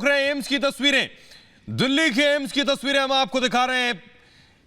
रोक रहे हैं एम्स की तस्वीरें, दिल्ली के एम्स की तस्वीरें हम आपको दिखा रहे हैं।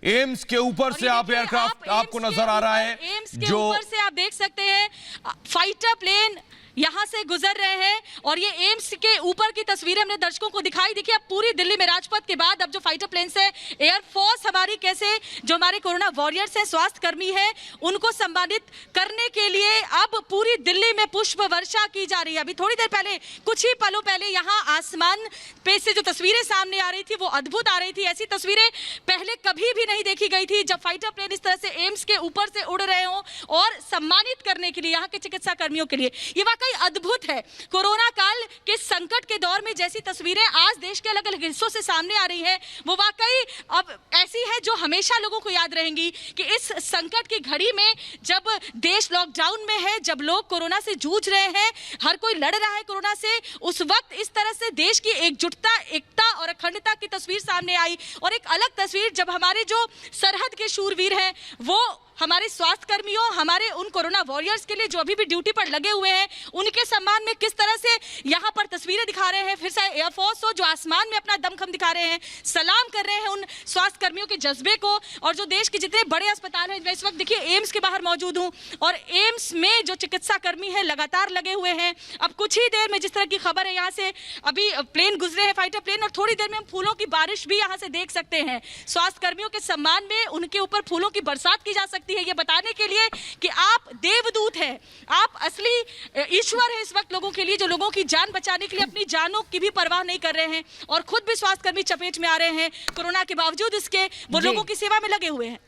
एम्स के ऊपर से आप एयरक्राफ्ट आपको नजर आ रहा है, एम्स के ऊपर से आप देख सकते हैं फाइटर प्लेन यहाँ से गुजर रहे हैं और ये एम्स के ऊपर की तस्वीरें हमने दर्शकों को दिखाई। देखिए अब पूरी दिल्ली में राजपथ के बाद अब जो फाइटर प्लेन से एयरफोर्स हमारी कैसे जो हमारे कोरोना वॉरियर्स हैं, स्वास्थ्य कर्मी हैं, उनको सम्मानित करने के लिए अब पूरी दिल्ली में पुष्प वर्षा की जा रही है। अभी थोड़ी देर पहले, कुछ ही पलों पहले यहाँ आसमान पे से जो तस्वीरें सामने आ रही थी वो अद्भुत आ रही थी। ऐसी तस्वीरें पहले कभी भी नहीं देखी गई थी जब फाइटर प्लेन इस तरह से एम्स के ऊपर से उड़ रहे हों और सम्मानित करने के लिए यहाँ के चिकित्सा कर्मियों के लिए। ये वाकई अद्भुत है। कोरोना काल के संकट के दौर में जैसी तस्वीरें आज देश के अलग अलग हिस्सों से सामने आ रही हैं वो वाकई अब ऐसी है जो हमेशा लोगों को याद रहेंगी कि इस संकट की घड़ी में जब देश लॉकडाउन में है, जब लोग कोरोना से जूझ रहे हैं, हर कोई लड़ रहा है कोरोना से, उस वक्त इस तरह से देश की एकजुटता, एकता और अखंडता की तस्वीर सामने आई। और एक अलग तस्वीर जब हमारे जो सरहद के शूरवीर हैं वो हमारे स्वास्थ्य कर्मियों, हमारे उन कोरोना वॉरियर्स के लिए जो अभी भी ड्यूटी पर लगे हुए हैं, उनके सम्मान में किस तरह से यहाँ पर तस्वीरें दिखा रहे हैं। फिर से एयरफोर्स हो जो आसमान में अपना दमखम दिखा रहे हैं, सलाम कर रहे हैं उन स्वास्थ्य कर्मियों के जज्बे को। और जो देश के जितने बड़े अस्पताल हैं, मैं इस वक्त देखिए एम्स के बाहर मौजूद हूँ और एम्स में जो चिकित्सा कर्मी हैं लगातार लगे हुए हैं। अब कुछ ही देर में जिस तरह की खबर है, यहाँ से अभी प्लेन गुजरे हैं, फाइटर प्लेन, और थोड़ी देर में हम फूलों की बारिश भी यहाँ से देख सकते हैं। स्वास्थ्य कर्मियों के सम्मान में उनके ऊपर फूलों की बरसात की जा सकती है, ये बताने के लिए कि आप देवदूत हैं, आप असली ईश्वर हैं इस वक्त लोगों के लिए, जो लोगों की जान बचाने के लिए अपनी जानों की भी परवाह नहीं कर रहे हैं और खुद भी स्वास्थ्य कर्मी चपेट में आ रहे हैं। कोरोना के बावजूद इसके वो लोगों की सेवा में लगे हुए हैं।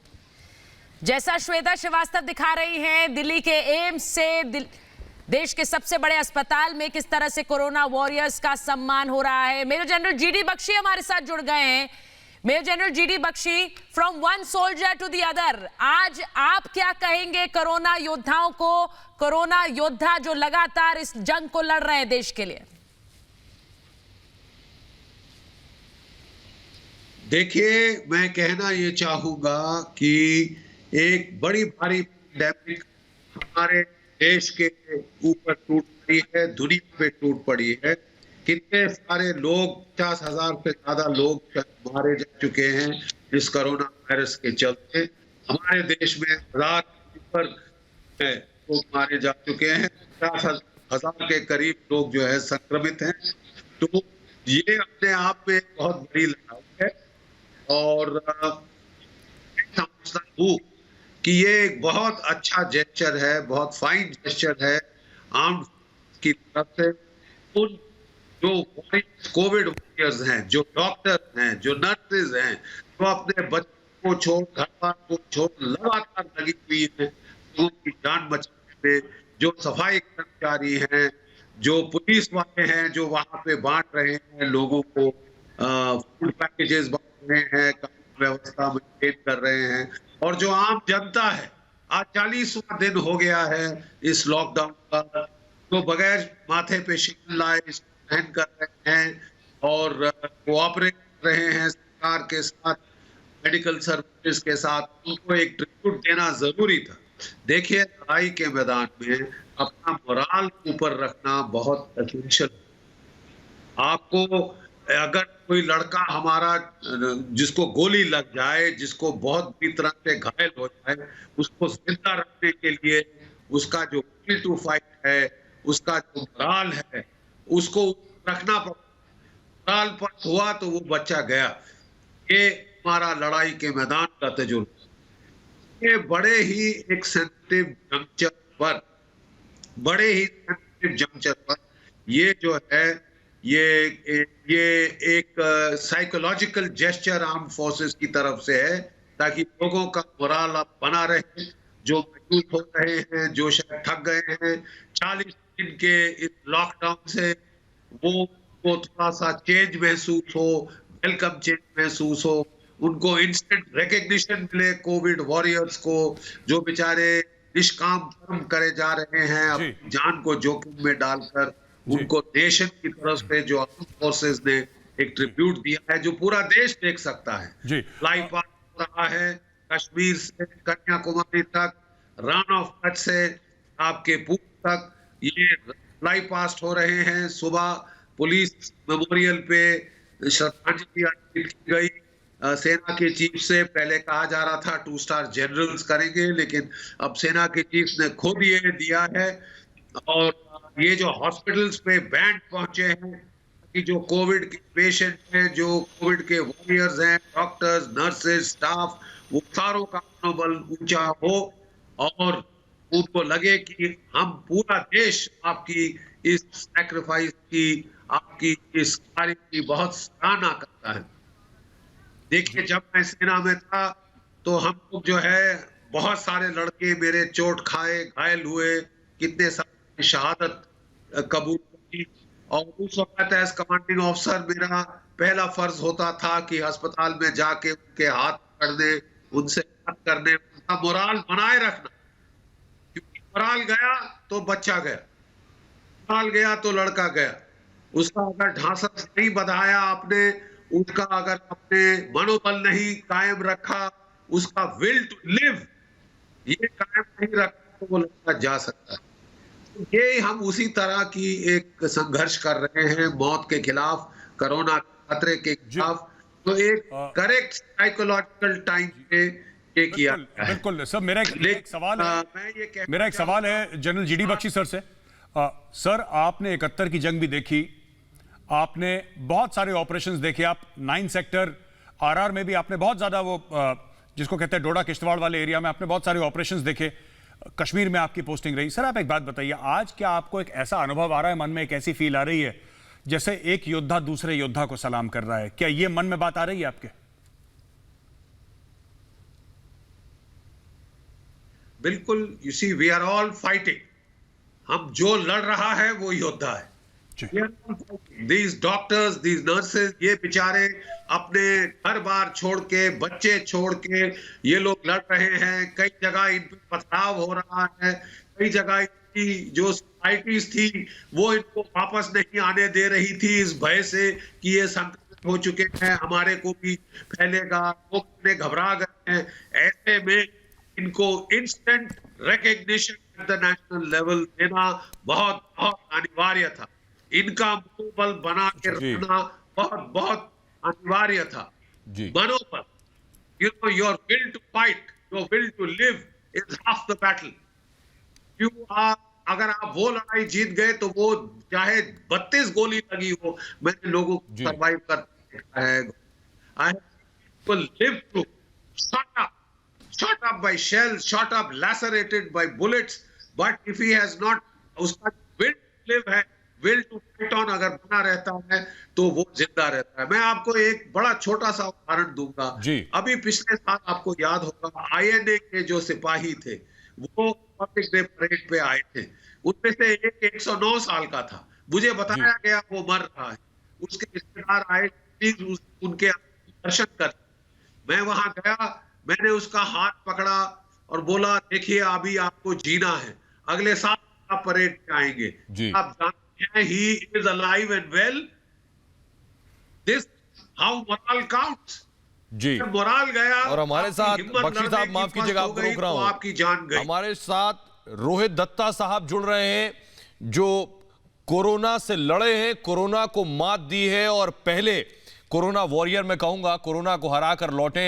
जैसा श्वेता श्रीवास्तव दिखा रही हैं, दिल्ली के एम्स से देश के सबसे बड़े अस्पताल में किस तरह से कोरोना वॉरियर्स का सम्मान हो रहा है। मेजर जनरल जीडी बख्शी हमारे साथ जुड़ गए हैं। Major general GD Bakshi, from one soldier to the other, आज आप क्या कहेंगे कोरोना योद्धाओं को, कोरोना योद्धा जो लगातार इस जंग को लड़ रहे हैं देश के लिए? देखिए, मैं कहना ये चाहूंगा कि एक बड़ी भारी पैंडेमिक हमारे देश के ऊपर टूट पड़ी है, दुनिया पे टूट पड़ी है। कितने सारे लोग, 50,000 से ज्यादा लोग मारे जा चुके हैं इस कोरोना वायरस के चलते। हमारे देश में 1000 ऊपर लोग मारे जा चुके हैं, 50,000 के करीब लोग जो है संक्रमित हैं। तो ये अपने आप में बहुत बड़ी लड़ाई है और मैं समझता हूँ कि ये एक बहुत अच्छा जेस्चर है, बहुत फाइन जेस्चर है आर्म की तरफ से। उन जो कोविड वॉरियर्स हैं, जो डॉक्टर हैं, जो नर्सेज हैं, जो अपने बच्चों को छोड़, घर बार को छोड़ लगातार लगी हुई हैं लोगों की जान बचाने में, जो सफाई कर्मचारी हैं, जो पुलिस वाले हैं, जो वहां पे बांट रहे हैं लोगों को, फूड पैकेजेस बांट रहे हैं, कानून व्यवस्था मेंटेन कर रहे हैं, और जो आम जनता है, आज 40वां दिन हो गया है इस लॉकडाउन का, तो बगैर माथे पे शिकन लाए सहन कर रहे हैं और कोऑपरेट कर रहे हैं सरकार के साथ, मेडिकल सर्विसेज के साथ। उनको एक ट्रिब्यूट देना जरूरी था। देखिए, लड़ाई के मैदान में अपना मोराल ऊपर रखना बहुत एसेंशियल। आपको अगर कोई लड़का हमारा जिसको गोली लग जाए, जिसको बहुत बुरी तरह से घायल हो जाए, उसको जिंदा रखने के लिए उसका जो विल टू फाइट है, उसका जो मोराल है, उसको रखना पड़ा। मोराल पर हुआ तो वो बच्चा गया। ये हमारा लड़ाई के मैदान का तजुर्बा। ये बड़े ही एक सेंसिटिव जंक्चर पर, बड़े ही सेंसिटिव जंक्चर पर ये जो है ये एक साइकोलॉजिकल जेस्चर आर्म फोर्सेस की तरफ से है, ताकि लोगों का मोराल अब बना रहे, जो मजबूत हो रहे हैं, जो शायद थक गए हैं 40 दिन के इस लॉकडाउन से, वो थोड़ा सा चेंज महसूस हो, वेलकम चेंज महसूस हो, उनको इंस्टेंट रिकग्निशन मिले कोविड वॉरियर्स को, जो बेचारे निष्काम कर्म करे जा रहे हैं अपनी जान को जोखिम में डालकर। उनको देश की तरफ से जो आर्म फोर्सेस ने एक ट्रिब्यूट दिया है, जो पूरा देश देख सकता है। लाइव पास हो रहा है कश्मीर से कन्याकुमारी तक, रन ऑफ कच्छ से आपके पूर्व तक, ये लाइव पास्ट हो रहे हैं। सुबह पुलिस मेमोरियल पे श्रद्धांजलि अर्पित की गई। सेना के चीफ से पहले कहा जा रहा था 2 स्टार जनरल्स करेंगे, लेकिन अब सेना के चीफ ने खुद ये दिया है। और ये जो हॉस्पिटल्स पे बैंड पहुंचे हैं कि जो कोविड के पेशेंट हैं, जो कोविड के वॉरियर्स हैं, डॉक्टर्स, नर्सेज, स्टाफ, वो सारों का मनोबल ऊंचा हो और उनको लगे कि हम पूरा देश आपकी इस सैक्रिफाइस की, आपकी इस कार्य की बहुत सराहना करता है। देखिए, जब मैं सेना में था तो हम लोग जो है बहुत सारे लड़के मेरे चोट खाए, घायल हुए, कितने सारे शहादत कबूल की। और उस वक्त एज कमांडिंग ऑफिसर मेरा पहला फर्ज होता था कि अस्पताल में जाके उनके हाथ पकड़ने, उनसे बात करने, उनका मोराल बनाए रखना, क्योंकि मोराल गया तो बच्चा गया, मोराल गया तो लड़का गया। उसका अगर ढांसस नहीं बढ़ाया आपने, उसका अगर आपने मनोबल नहीं कायम रखा, उसका विल टू लिव ये कायम नहीं रखा, तो वो लड़का जा सकता है। ये हम उसी तरह की एक संघर्ष कर रहे हैं मौत के खिलाफ, कोरोना खतरे के खिलाफ। तो एक करेक्ट साइकोलॉजिकल टाइम पे ये किया गया है। बिल्कुल सर, मेरा एक सवाल है, मेरा एक सवाल है जनरल जीडी बख्शी सर से। सर, आपने 71 की जंग भी देखी, आपने बहुत सारे ऑपरेशंस देखे, आप 9 सेक्टर आरआर में भी आपने बहुत ज्यादा वो जिसको कहते हैं डोडा किश्तवाड़ वाले एरिया में आपने बहुत सारे ऑपरेशंस देखे, कश्मीर में आपकी पोस्टिंग रही। सर, आप एक बात बताइए, आज क्या आपको एक ऐसा अनुभव आ रहा है, मन में एक ऐसी फील आ रही है जैसे एक योद्धा दूसरे योद्धा को सलाम कर रहा है? क्या ये मन में बात आ रही है आपके? बिल्कुल। You see, we are all fighting. हम जो लड़ रहा है वो योद्धा है। These doctors, these nurses, ये बेचारे अपने घर बार छोड़ के, बच्चे छोड़ के ये लोग लड़ रहे हैं। कई जगह इन पे पथराव हो रहा है, कई जगह इनकी जो सोसाइटीज थी वो इनको वापस नहीं आने दे रही थी इस भय से कि ये संक्रमित हो चुके हैं, हमारे को भी फैलेगा, वो कितने घबरा गए हैं। ऐसे में इनको instant recognition at the national level देना बहुत बहुत अनिवार्य था। इनका मनोबल बना के रखना बहुत बहुत अनिवार्य था। मनोबल, you know, your will to fight, your will to live is half the battle. अगर आप वो लड़ाई जीत गए तो वो चाहे 32 गोली लगी हो, मैंने लोगों को सर्वाइव करते देखा है। I have live through, shot up by shells, shot up, lacerated by bullets, but if he has not, उसका will to live है, will to fight on अगर बना रहता है तो वो जिंदा रहता है। मैं आपको एक बड़ा छोटा सा उदाहरण दूंगा। अभी पिछले साल आपको याद होगा INA के जो सिपाही थे वो रिपब्लिक डे परेड पे आए थे। उनमें से एक 109 साल का था। मुझे बताया गया वो मर रहा है। उसके रिश्तेदार आए, उनके दर्शन कर। मैं वहां गया, मैंने उसका हाथ पकड़ा और बोला, देखिए अभी आपको जीना है, अगले साल आप परेड पे आएंगे। आप जानते हैं he is alive and well. This how moral counts. जी, मोरल गया। और हमारे साथ बख्शी साहब, माफ कीजिएगा आपको रोक रहा हूं, आपकी जान गई। हमारे साथ रोहित दत्ता साहब जुड़ रहे हैं जो कोरोना से लड़े हैं, कोरोना को मात दी है और पहले कोरोना वॉरियर मैं कहूंगा, कोरोना को हराकर लौटे।